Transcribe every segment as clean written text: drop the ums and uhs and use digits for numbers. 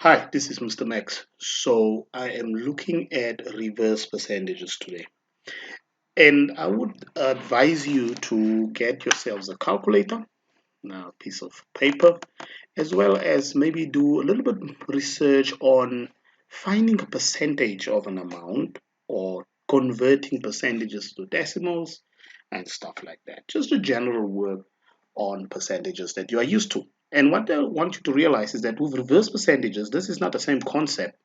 Hi, this is Mr. Max. So I am looking at reverse percentages today. And I would advise you to get yourselves a calculator, a piece of paper, as well as maybe do a little bit research on finding a percentage of an amount or converting percentages to decimals and stuff like that. Just a general work on percentages that you are used to. And what I want you to realize is that with reverse percentages, this is not the same concept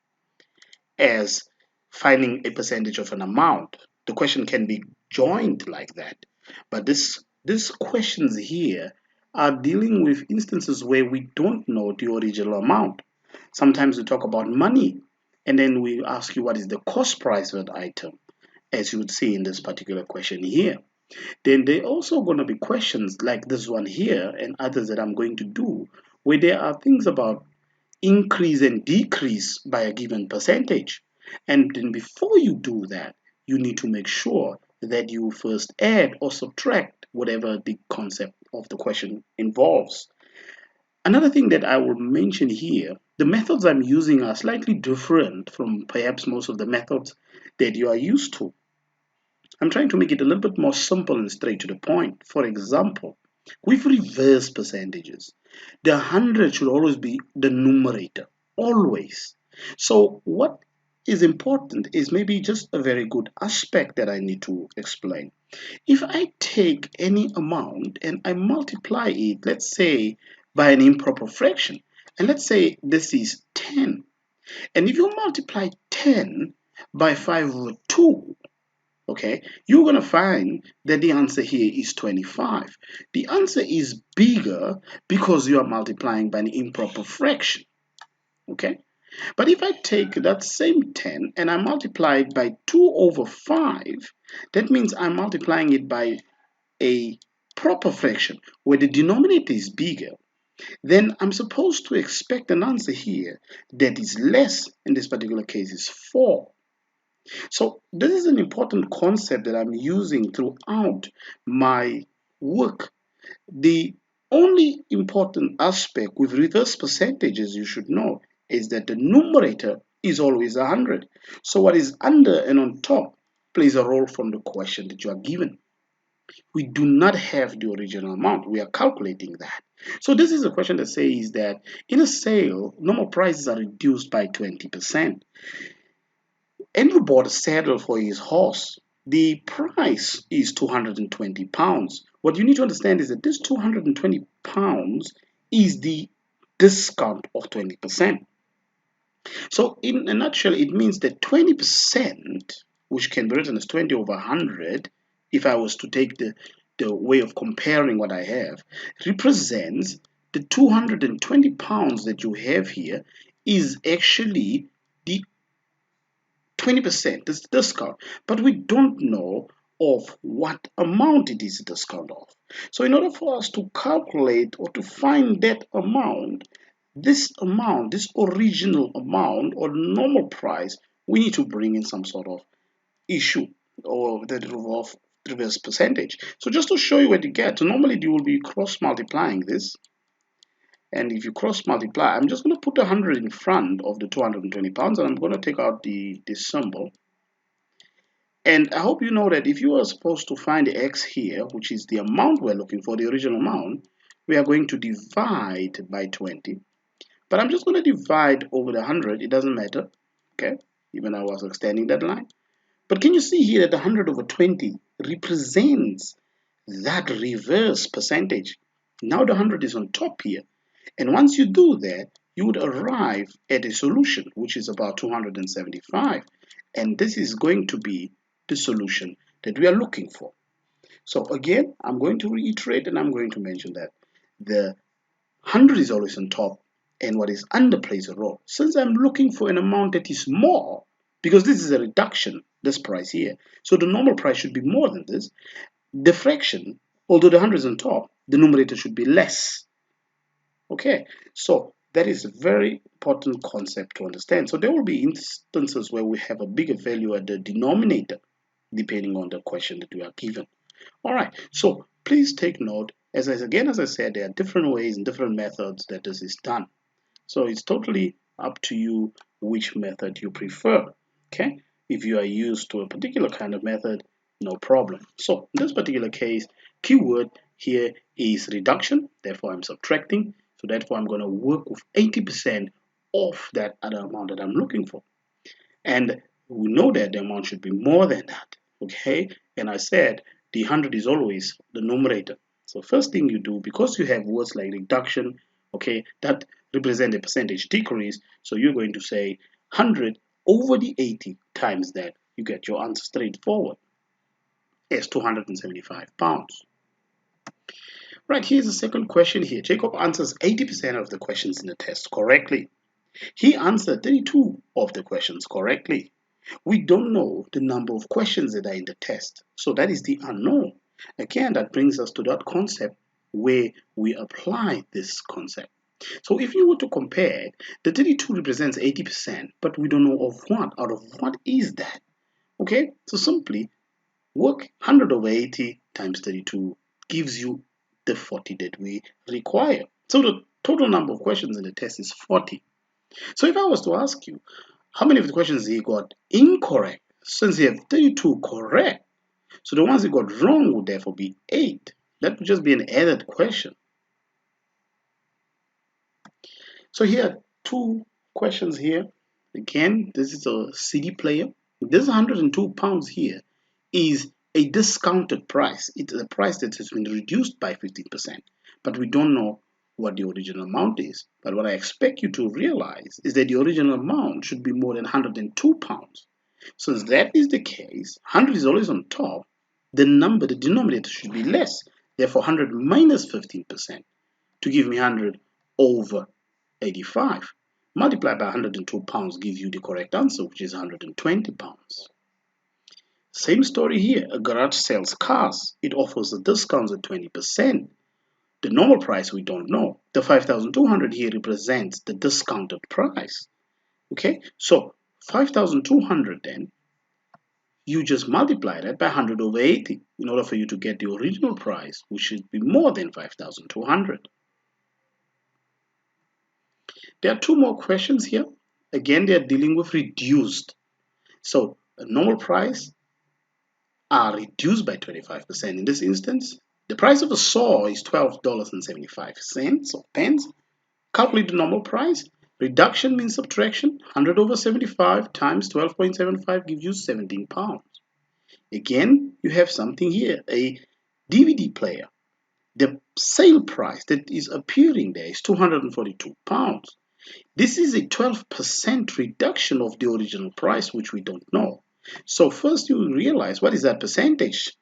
as finding a percentage of an amount. The question can be joined like that. But these questions here are dealing with instances where we don't know the original amount. Sometimes we talk about money and then we ask you what is the cost price of that item, as you would see in this particular question here. Then there are also going to be questions like this one here and others that I'm going to do where there are things about increase and decrease by a given percentage. And then before you do that, you need to make sure that you first add or subtract whatever the concept of the question involves. Another thing that I will mention here, the methods I'm using are slightly different from perhaps most of the methods that you are used to. I'm trying to make it a little bit more simple and straight to the point. For example, with reverse percentages, the 100 should always be the numerator, always. So what is important is maybe just a very good aspect that I need to explain. If I take any amount and I multiply it, let's say by an improper fraction, and let's say this is 10, and if you multiply 10 by 5 over 2, okay, you're going to find that the answer here is 25. The answer is bigger because you are multiplying by an improper fraction, okay? But if I take that same 10 and I multiply it by 2 over 5, that means I'm multiplying it by a proper fraction where the denominator is bigger. Then I'm supposed to expect an answer here that is less, in this particular case is 4. So this is an important concept that I'm using throughout my work. The only important aspect with reverse percentages you should know is that the numerator is always 100. So what is under and on top plays a role from the question that you are given. We do not have the original amount. We are calculating that. So this is a question that says that in a sale, normal prices are reduced by 20%. Andrew bought a saddle for his horse. The price is £220. What you need to understand is that this £220 is the discount of 20%. So, in a nutshell, it means that 20%, which can be written as 20 over 100, if I was to take the way of comparing what I have, represents the £220 that you have here is actually the 20% is the discount, but we don't know of what amount it is a discount of. So in order for us to calculate or to find that amount, this original amount or normal price, we need to bring in some sort of issue or that involve reverse percentage. So just to show you where to get, so normally you will be cross multiplying this, and if you cross multiply, I'm just going to put 100 in front of the £220 and I'm going to take out the symbol. And I hope you know that if you are supposed to find the x here, which is the amount we're looking for, the original amount, we are going to divide by 20. But I'm just going to divide over the 100. It doesn't matter. Okay, even I was extending that line. But can you see here that the 100 over 20 represents that reverse percentage? Now the 100 is on top here. And once you do that, you would arrive at a solution, which is about 275. And this is going to be the solution that we are looking for. So again, I'm going to reiterate and I'm going to mention that the 100 is always on top and what is under plays a role. Since I'm looking for an amount that is more, because this is a reduction, this price here, so the normal price should be more than this, the fraction, although the 100 is on top, the numerator should be less. Okay, so that is a very important concept to understand. So there will be instances where we have a bigger value at the denominator, depending on the question that we are given. All right, so please take note. As I said, there are different ways and different methods that this is done. So it's totally up to you which method you prefer. Okay, if you are used to a particular kind of method, no problem. So in this particular case, keyword here is reduction, therefore I'm subtracting, so therefore I'm going to work with 80% of that other amount that I'm looking for. And we know that the amount should be more than that. Okay, and I said the 100 is always the numerator. So first thing you do, because you have words like reduction, okay, that represent a percentage decrease, so you're going to say 100 over the 80 times that. You get your answer straightforward as 275 pounds. Right, here's the second question here. Jacob answers 80% of the questions in the test correctly. He answered 32 of the questions correctly. We don't know the number of questions that are in the test, so that is the unknown. Again, that brings us to that concept where we apply this concept. So if you were to compare, the 32 represents 80%, but we don't know of what, out of what is that? Okay, so simply work 100 over 80 times 32 gives you the 40 that we require. So the total number of questions in the test is 40. So if I was to ask you, how many of the questions he got incorrect? Since he have 32 correct, so the ones he got wrong would therefore be 8. That would just be an added question. So here are two questions here. Again, this is a CD player. This 102 pounds here is a discounted price. It's a price that has been reduced by 15%, but we don't know what the original amount is. But what I expect you to realize is that the original amount should be more than 102 pounds. Since that is the case, 100 is always on top, the denominator should be less. Therefore, 100 minus 15% to give me 100 over 85. Multiply by 102 pounds gives you the correct answer, which is 120 pounds. Same story here. A garage sells cars. It offers a discount at 20%. The normal price we don't know. The 5,200 here represents the discounted price. Okay, so 5,200 then, you just multiply that by 100 over 80 in order for you to get the original price, which should be more than 5,200. There are two more questions here. Again, they are dealing with reduced. So a normal price are reduced by 25%. In this instance, the price of a saw is $12.75 or pence. Calculate the normal price. Reduction means subtraction. 100 over 75 times 12.75 gives you 17 pounds. Again, you have something here, a DVD player. The sale price that is appearing there is 242 pounds. This is a 12% reduction of the original price, which we don't know. So first you realize, what is that percentage?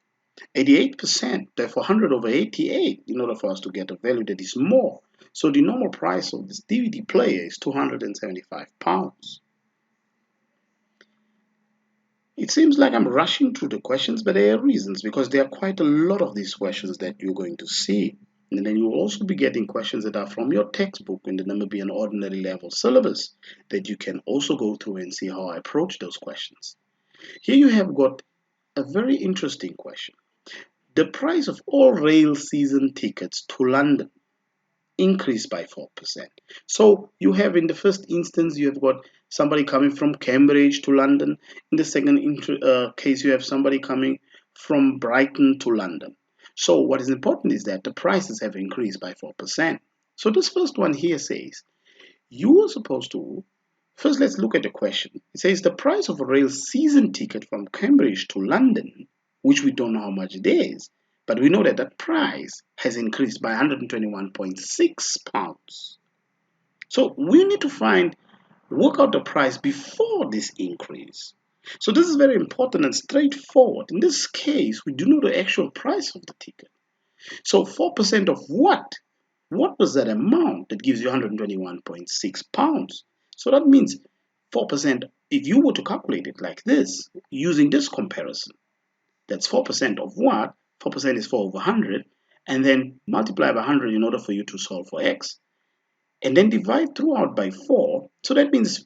88%, therefore 100 over 88, in order for us to get a value that is more. So the normal price of this DVD player is 275 pounds. It seems like I'm rushing through the questions, but there are reasons, because there are quite a lot of these questions that you're going to see. And then you'll also be getting questions that are from your textbook in the Namibian Ordinary Level syllabus that you can also go through and see how I approach those questions. Here you have got a very interesting question. The price of all rail season tickets to London increased by 4%. So you have, in the first instance, you have got somebody coming from Cambridge to London. In the second case, you have somebody coming from Brighton to London. So what is important is that the prices have increased by 4%. So this first one here says, you are supposed to, first let's look at the question. It says the price of a rail season ticket from Cambridge to London, which we don't know how much it is, but we know that that price has increased by 121.6 pounds. So we need to work out the price before this increase. So this is very important and straightforward. In this case, we do know the actual price of the ticket. So 4% of what? What was that amount that gives you 121.6 pounds? So that means 4%, if you were to calculate it like this, using this comparison, that's 4% of what? 4% is 4 over 100, and then multiply by 100 in order for you to solve for x, and then divide throughout by 4. So that means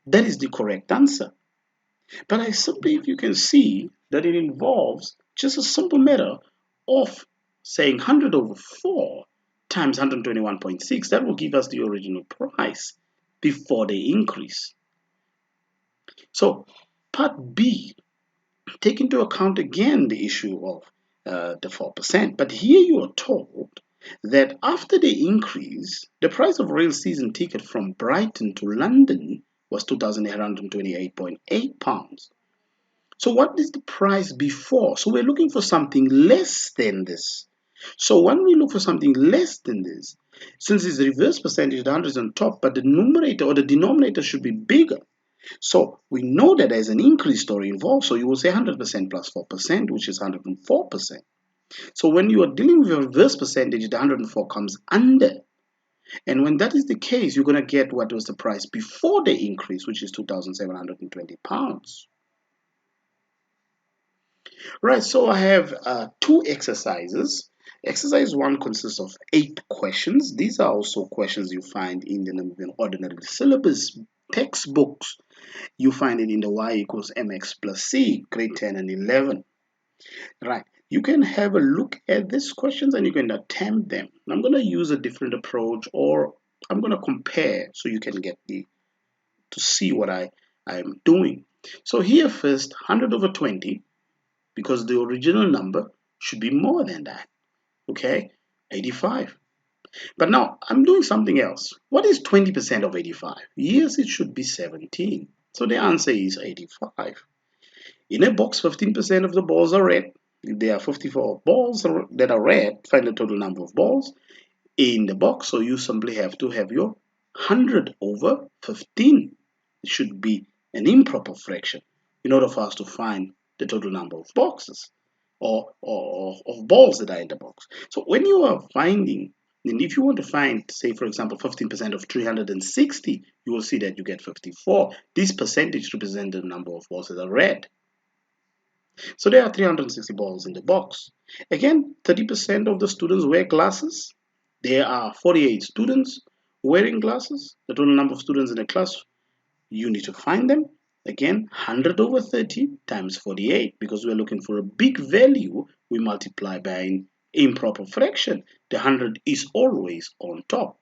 that is the correct answer. But I simply, if you can see, that it involves just a simple matter of saying 100 over 4 times 121.6. That will give us the original price. before the increase. So part B, take into account again the issue of the 4%. But here you are told that after the increase, the price of rail season ticket from Brighton to London was £2,828.8. So what is the price before? So we're looking for something less than this. So when we look for something less than this, since it's reverse percentage, the 100 is on top, but the numerator or the denominator should be bigger. So we know that there's an increase story involved. So you will say 100% plus 4%, which is 104%. So when you are dealing with a reverse percentage, the 104 comes under. And when that is the case, you're going to get what was the price before the increase, which is £2,720. Right, so I have two exercises. Exercise 1 consists of 8 questions. These are also questions you find in the Namibian Ordinary Syllabus textbooks. You find it in the Y equals MX plus C, grade 10 and 11. Right, you can have a look at these questions and you can attempt them. I'm going to use a different approach, or I'm going to compare so you can get to see what I'm doing. So here first, 100 over 20, because the original number should be more than that. Okay, 85. But now I'm doing something else. What is 20% of 85? Yes, it should be 17. So the answer is 85. In a box, 15% of the balls are red. If there are 54 balls that are red, find the total number of balls in the box. So you simply have to have your 100 over 15. It should be an improper fraction in order for us to find the total number of boxes or of balls that are in the box. So when you are finding, and if you want to find, say, for example, 15% of 360, you will see that you get 54. This percentage represents the number of balls that are red. So there are 360 balls in the box. Again, 30% of the students wear glasses. There are 48 students wearing glasses. The total number of students in a class, you need to find them. Again, 100 over 30 times 48, because we're looking for a big value, we multiply by an improper fraction. The 100 is always on top.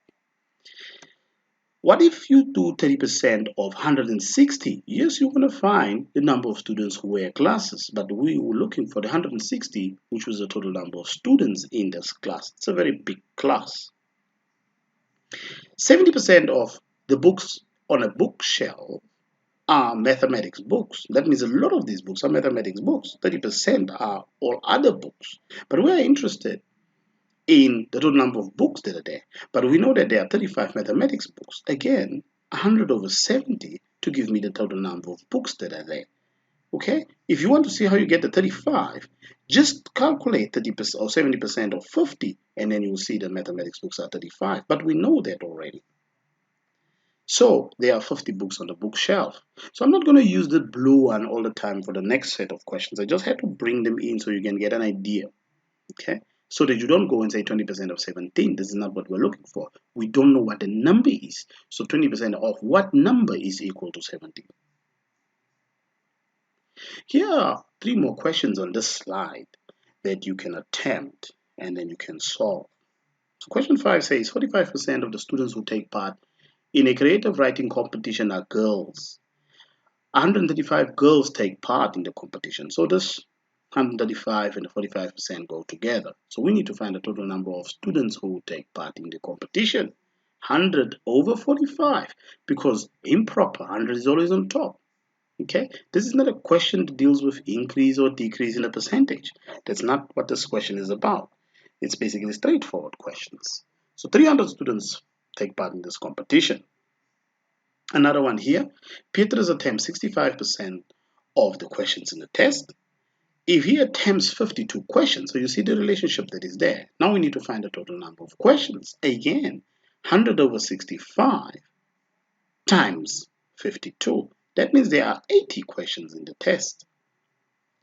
What if you do 30% of 160? Yes, you're going to find the number of students who wear glasses, but we were looking for the 160, which was the total number of students in this class. It's a very big class. 70% of the books on a bookshelf are mathematics books. That means a lot of these books are mathematics books. 30% are all other books. But we're interested in the total number of books that are there. But we know that there are 35 mathematics books. Again, 100 over 70 to give me the total number of books that are there. Okay? If you want to see how you get the 35, just calculate 30% or 70% of 50, and then you'll see the mathematics books are 35. But we know that already. So there are 50 books on the bookshelf. So I'm not going to use the blue one all the time for the next set of questions. I just had to bring them in so you can get an idea. Okay? So that you don't go and say 20% of 17. This is not what we're looking for. We don't know what the number is. So 20% of what number is equal to 17? Here are 3 more questions on this slide that you can attempt and then you can solve. So question 5 says 45% of the students who take part in a creative writing competition are girls. 135 girls take part in the competition. So this 135 and 45% go together. So we need to find the total number of students who take part in the competition. 100 over 45, because improper 100 is always on top. Okay, this is not a question that deals with increase or decrease in a percentage. That's not what this question is about. It's basically straightforward questions. So 300 students take part in this competition. Another one here, Petrus attempts 65% of the questions in the test. If he attempts 52 questions, so you see the relationship that is there. Now we need to find the total number of questions. Again, 100 over 65 times 52. That means there are 80 questions in the test.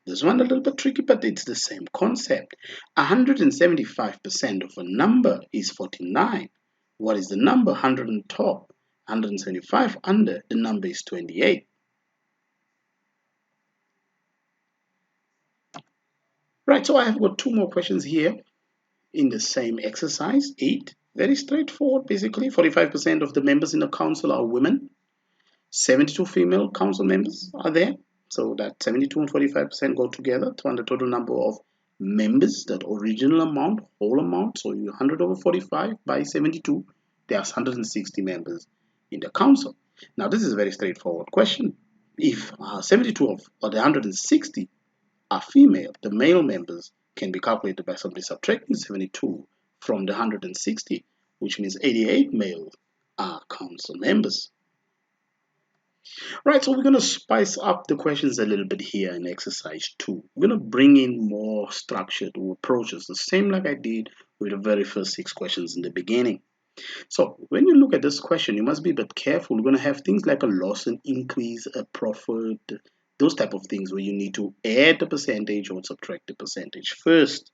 This one a little bit tricky, but it's the same concept. 175% of a number is 49. What is the number? 100 on top. 175 under, the number is 28. Right, so I have got 2 more questions here in the same exercise, 8. Very straightforward, basically. 45% of the members in the council are women. 72 female council members are there. So that 72 and 45% go together to the total number of members, that original amount, whole amount. So you 100 over 45 by 72, there's 160 members in the council. Now this is a very straightforward question. If 72 of or the 160 are female, the male members can be calculated by simply subtracting 72 from the 160, which means 88 male are council members. Right, so we're going to spice up the questions a little bit here in exercise 2. We're going to bring in more structured approaches, the same like I did with the very first 6 questions in the beginning. So when you look at this question, you must be a bit careful. We're going to have things like a loss and increase, a profit, those type of things where you need to add the percentage or subtract the percentage first.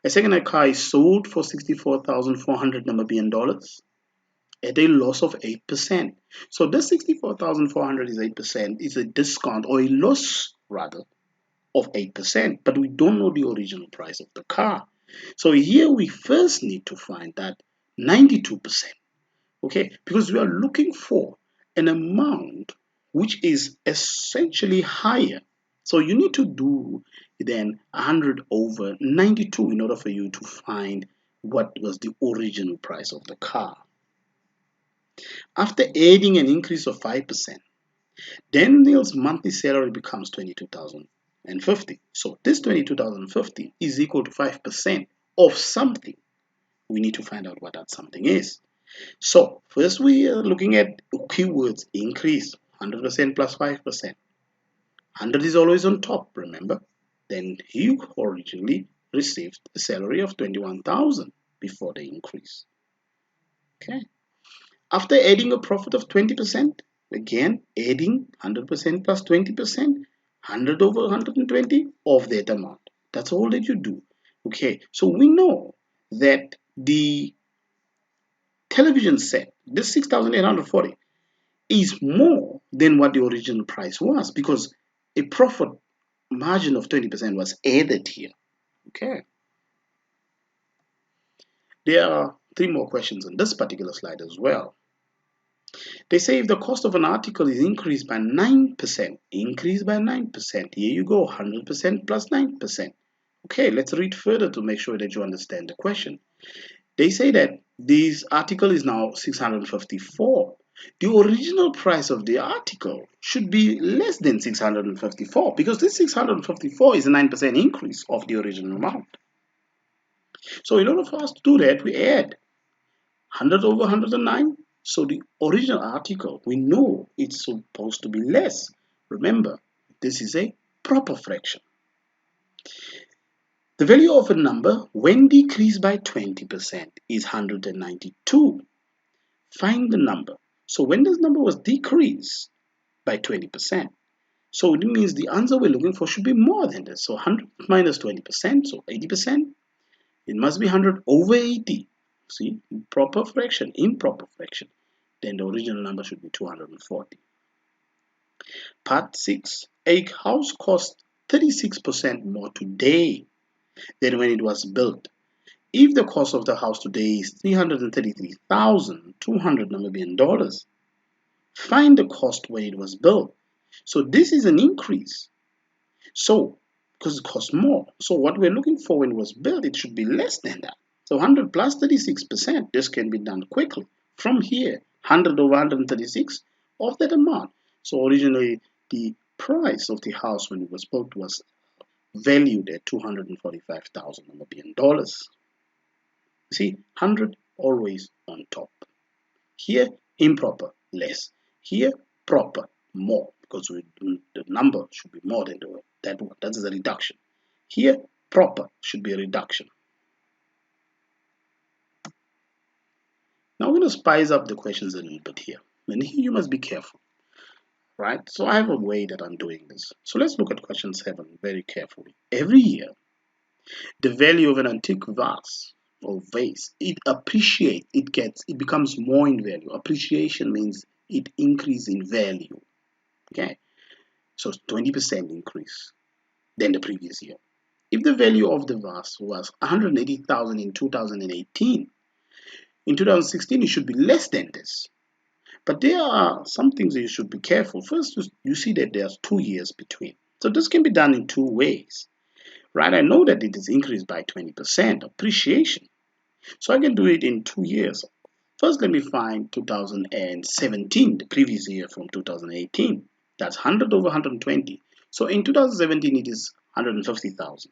A second-hand car is sold for 64,400 Namibian dollars at a loss of 8%. So this 64,400 is 8%, is a discount or a loss rather of 8%, but we don't know the original price of the car. So here we first need to find that 92%, okay, because we are looking for an amount which is essentially higher. So you need to do then 100 over 92 in order for you to find what was the original price of the car. After adding an increase of 5%, Daniel's monthly salary becomes 22,050. So this 22,050 is equal to 5% of something. We need to find out what that something is. So first we are looking at keywords increase, 100% plus 5%. 100 is always on top, remember? Then he originally received a salary of 21,000 before the increase. Okay. After adding a profit of 20%, again adding 100% plus 20%, 100 over 120 of that amount. That's all that you do. Okay, so we know that the television set, this 6,840, is more than what the original price was because a profit margin of 20% was added here. Okay. There are 3 more questions on this particular slide as well. They say if the cost of an article is increased by 9%, increased by 9%, here you go, 100% plus 9%. Okay, let's read further to make sure that you understand the question. They say that this article is now 654. The original price of the article should be less than 654 because this 654 is a 9% increase of the original amount. So in order for us to do that, we add 100 over 109. So the original article, we know it's supposed to be less. Remember, this is a proper fraction. The value of a number when decreased by 20% is 192. Find the number. So when this number was decreased by 20%, so it means the answer we're looking for should be more than this. So 100 minus 20%, so 80%. It must be 100 over 80. See, proper fraction, improper fraction. Then the original number should be 240. Part 6. A house costs 36% more today than when it was built. If the cost of the house today is 333,200 Namibian dollars, find the cost when it was built. So this is an increase. So, because it costs more. So what we're looking for when it was built, it should be less than that. So 100 plus 36%, this can be done quickly. From here, 100 over 136 of that amount. So originally, the price of the house when it was built was valued at 245,000 Namibian dollars. See, 100 always on top. Here, improper, less. Here, proper, more, because the number should be more than that one. That is a reduction. Here, proper should be a reduction. Now we're going to spice up the questions a little bit here. And here you must be careful, right? So I have a way that I'm doing this. So let's look at question 7 very carefully. Every year, the value of an antique vase or vase, it appreciates, it becomes more in value. Appreciation means it increases in value. Okay, so 20% increase than the previous year. If the value of the vase was 180,000 in 2018, In 2016, it should be less than this. But there are some things that you should be careful. First, you see that there's 2 years between. So this can be done in two ways, right? I know that it is increased by 20% appreciation. So I can do it in 2 years. First, let me find 2017, the previous year from 2018. That's 100 over 120. So in 2017, it is 150,000.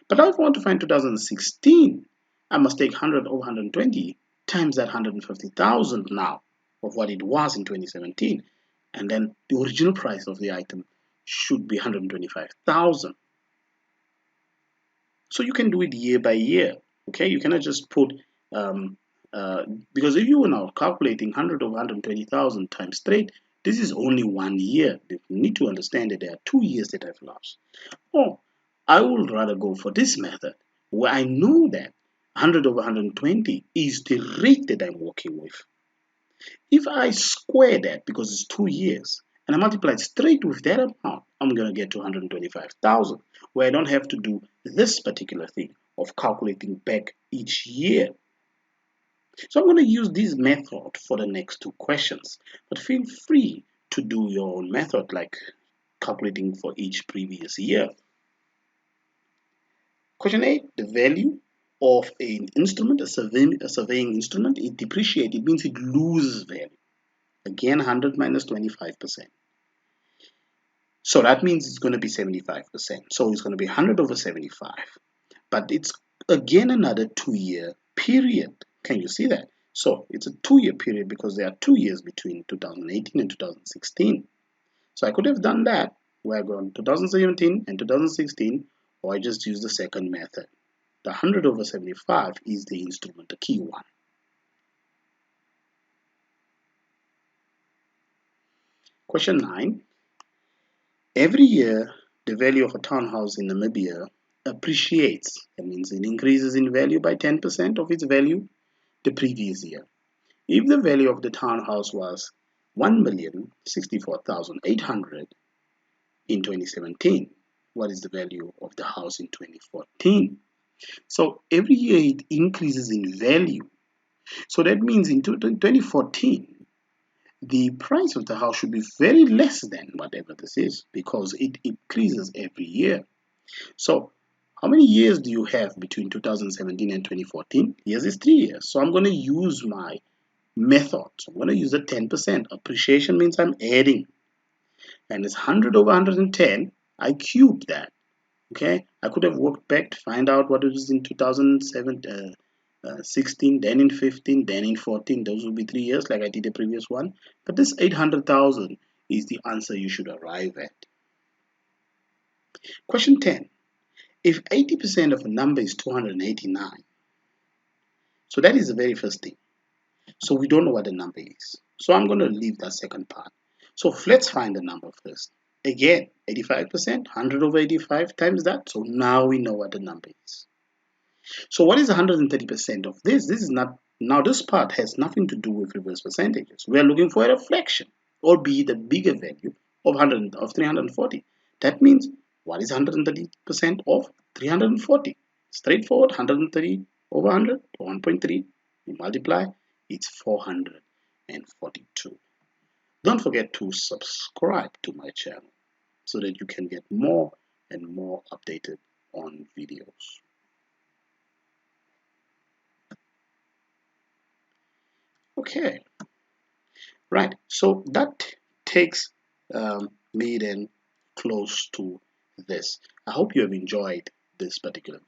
But now if I want to find 2016, I must take 100 over 120 times that 150,000 now of what it was in 2017. And then the original price of the item should be 125,000. So you can do it year by year. Okay, you cannot just put um, because if you are now calculating 100 over 120,000 times straight, this is only 1 year. You need to understand that there are 2 years that I've lost. Or I would rather go for this method where I know that 100 over 120 is the rate that I'm working with. If I square that because it's 2 years and I multiply it straight with that amount, I'm going to get to 125,000 where I don't have to do this particular thing of calculating back each year. So I'm going to use this method for the next two questions, but feel free to do your own method like calculating for each previous year. Question 8, the value of an instrument, a surveying instrument, it depreciates. It means it loses value. Again, 100 minus 25%. So that means it's going to be 75%. So it's going to be 100 over 75. But it's again another 2 year period. Can you see that? So it's a 2 year period because there are 2 years between 2018 and 2016. So I could have done that where I gone 2017 and 2016, or I just use the second method. The 100 over 75 is the instrument, the key one. Question 9. Every year, the value of a townhouse in Namibia appreciates. That means it increases in value by 10% of its value the previous year. If the value of the townhouse was 1,064,800 in 2017, what is the value of the house in 2014? So every year it increases in value. So that means in 2014, the price of the house should be very less than whatever this is because it increases every year. So how many years do you have between 2017 and 2014? Yes, it's 3 years. So I'm going to use my method. So I'm going to use a 10%. Appreciation means I'm adding. And it's 100 over 110. I cube that. Okay, I could have worked back to find out what it is in 2016, then in 15, then in 14. Those will be 3 years like I did the previous one. But this 800,000 is the answer you should arrive at. Question 10. If 80% of a number is 289, so that is the very first thing. So we don't know what the number is. So I'm going to leave that second part. So let's find the number first. Again, 85%, 100 over 85 times that. So now we know what the number is. So what is 130% of this? This is not, now this part has nothing to do with reverse percentages. We are looking for a reflection, or be the bigger value of 340. That means what is 130% of 340? Straightforward, 130 over 100, 1.3. You multiply, it's 442. Don't forget to subscribe to my channel so that you can get more and more updated on videos. Okay, right. So that takes me then close to this. I hope you have enjoyed this particular video.